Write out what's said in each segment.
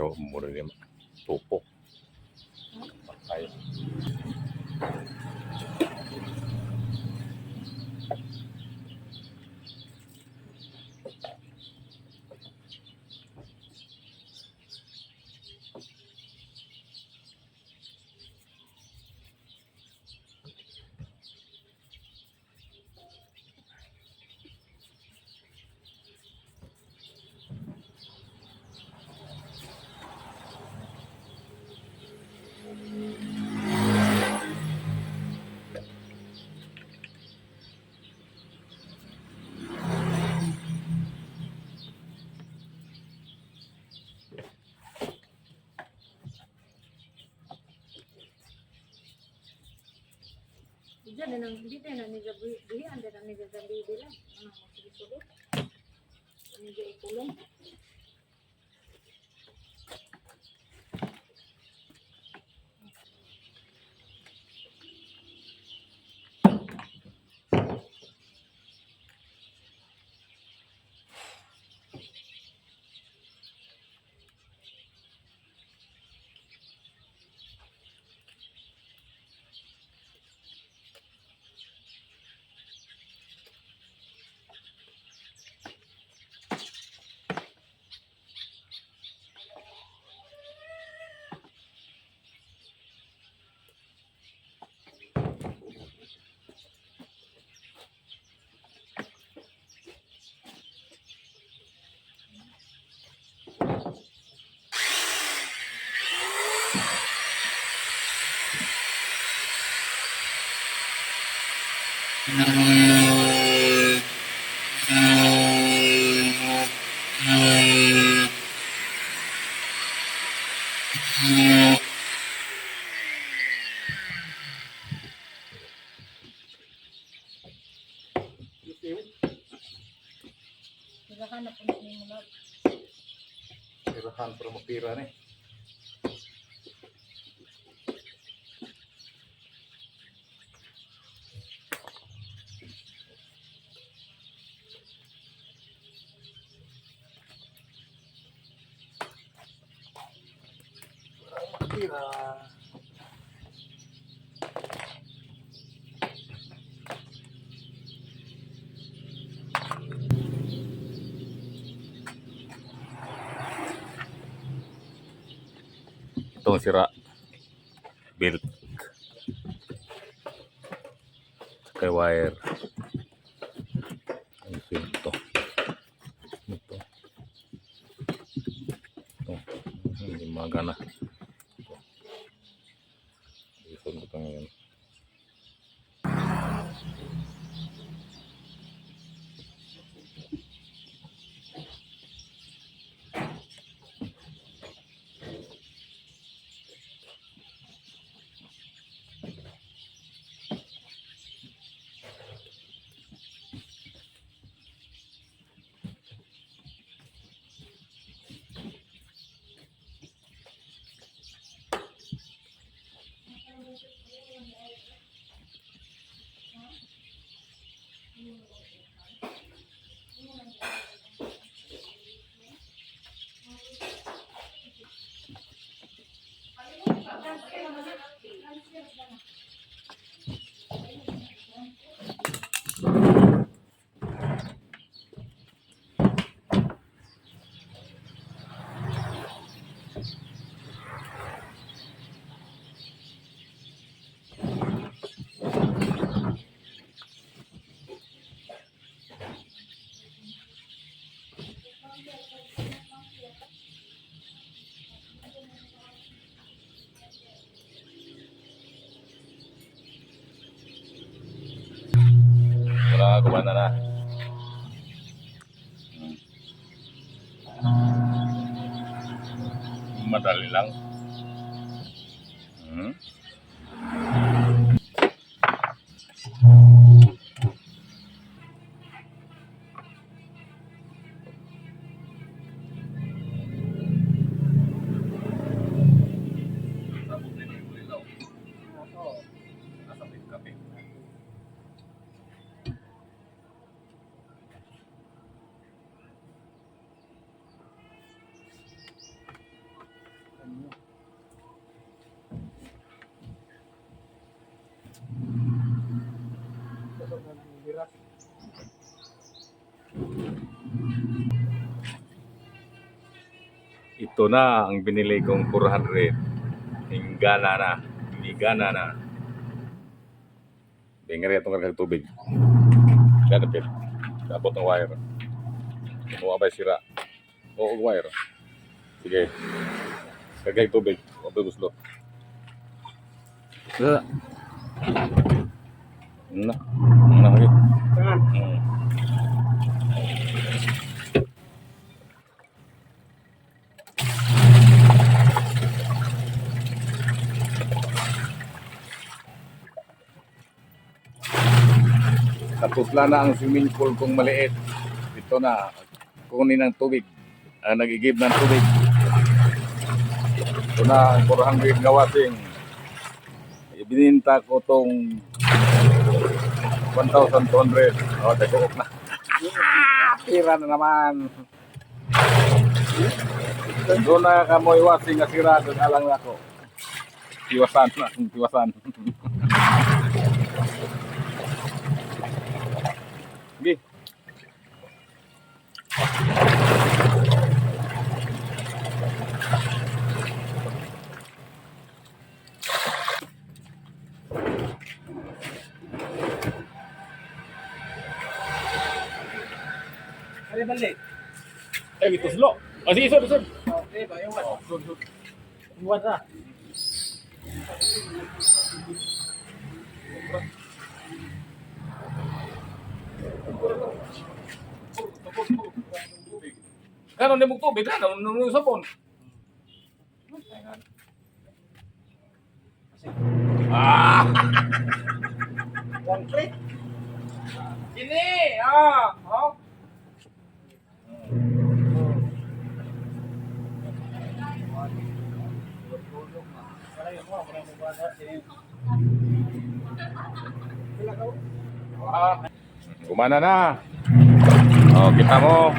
pero mura din tupok. Patay. Diyan na dito na ni gabi diyan na ni gabi dila. Ano mo sige. Ni di kulong. Tirahan na po ni mo. Tirahan para mapira ni. Tira. Itong sira belt kay wire ang ito hindi magana ito ko ngayon. Wala ka gumana na. Madali lang. Ito na ang binili kong 400. Hinggana na. Hingana na. Bingari itong kargang tubig. Ganapit. Dabot ng wire. Kumuha ba sira? Oo, wire. Sige. Kargang tubig. Opo gusto. Na. Na lagi. Hmm. Natutla na ang swimming pool kong maliit. Ito na. Kunin ng tubig. Nagigib ng tubig. Ito na ang 400 gawasing. Ibininta ko tong 1,200. O, nagkukup na. Pira na naman. Doon na kamoy wasing nga sira. Doon alang ako. Tiwasan na. Tiwasan. Sige. Ano balik? Ito slow. O, sige, sud. Okay ba? Yung what? Yung what na? Karon ni mong tubig na, nung sabon. Ah! One plate? Ini, oh. Gumana na. Oh, kita mo.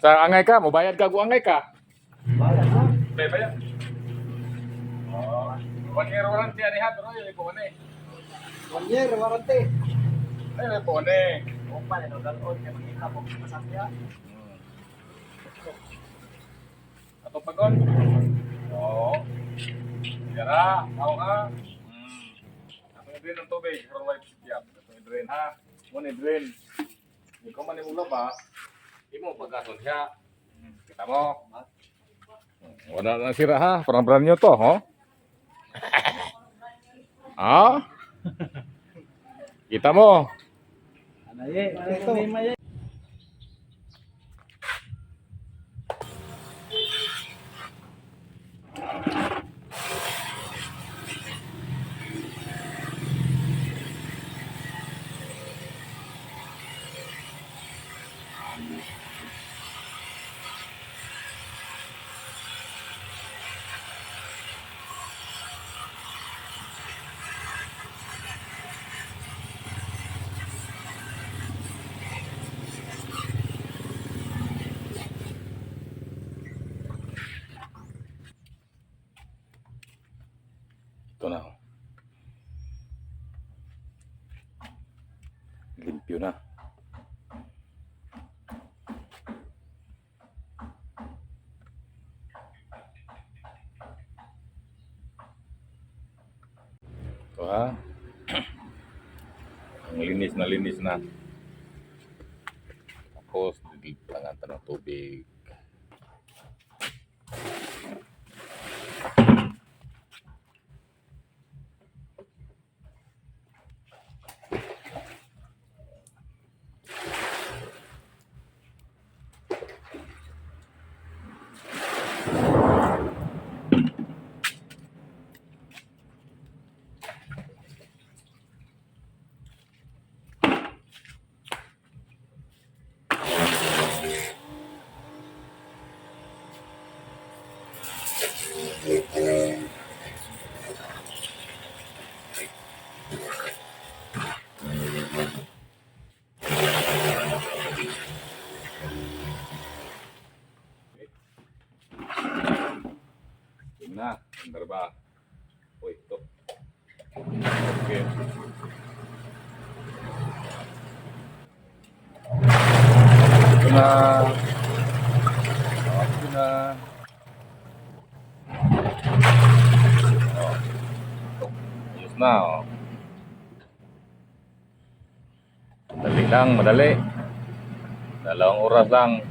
Sa angay ka, mo bayad ka, angay ka. Balas ha? Bayad. Oh, 1 year warranty ani ha, pero yun po ni. 1 year, warranty. Ay, po ni. Kung pa, nanogalon, kaya makita mo masakya. Ato pagon. Oo. Yara, ako ha. Ato i-drain ng tubig, from white siyap. Ato i-drain ha. Muna i-drain. Hindi ko man imong laba. Imo pagkason siya. Kita mo. Wala na sira ha. Parang brand new to, ho? Ha? Kita mo. Anaye, ito. Ito na. Limpyo na. Ito ha. Ang linis na. Tapos, diditangan ng tubig. Na, bener ba? Uy, ito. Okay. Ito na. Ito na. Ayos na, oh. Madali lang, madali. 2 oras lang.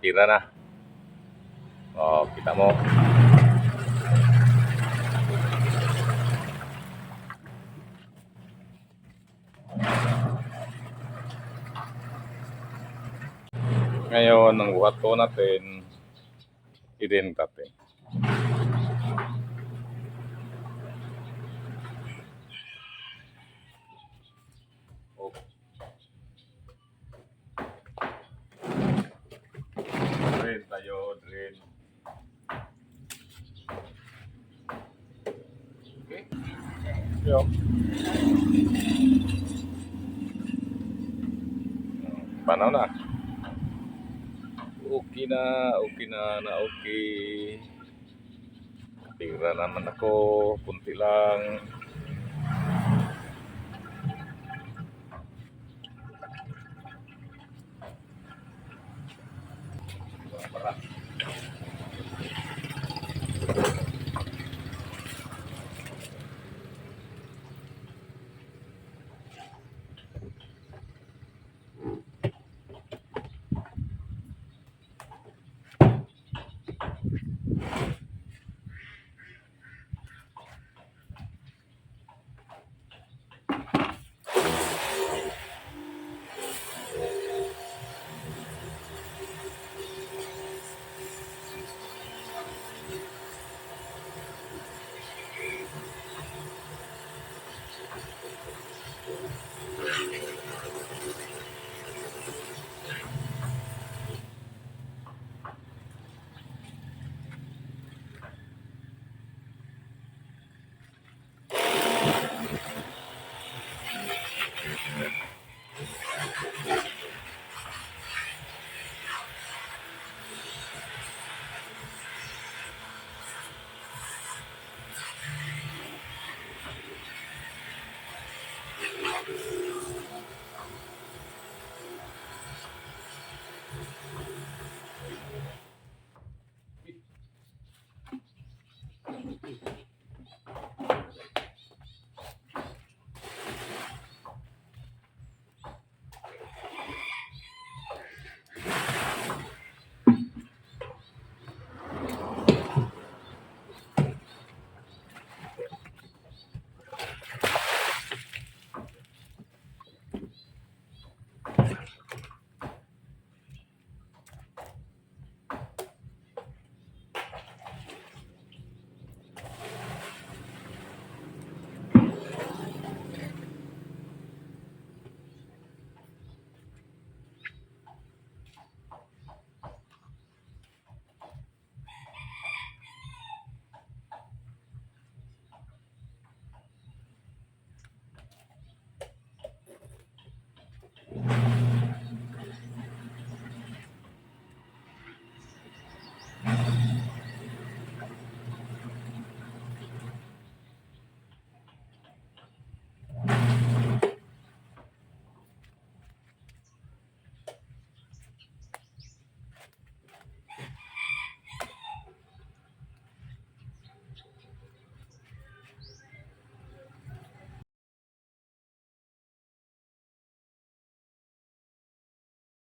Tira na. Oh, kita mo. Ngayon, ang buhat ko natin, i-drain natin. Oh. Drain tayo, drain. Okay. Yo. Panaw na. Okay na, okay. Tira naman ako, kunti lang. Para.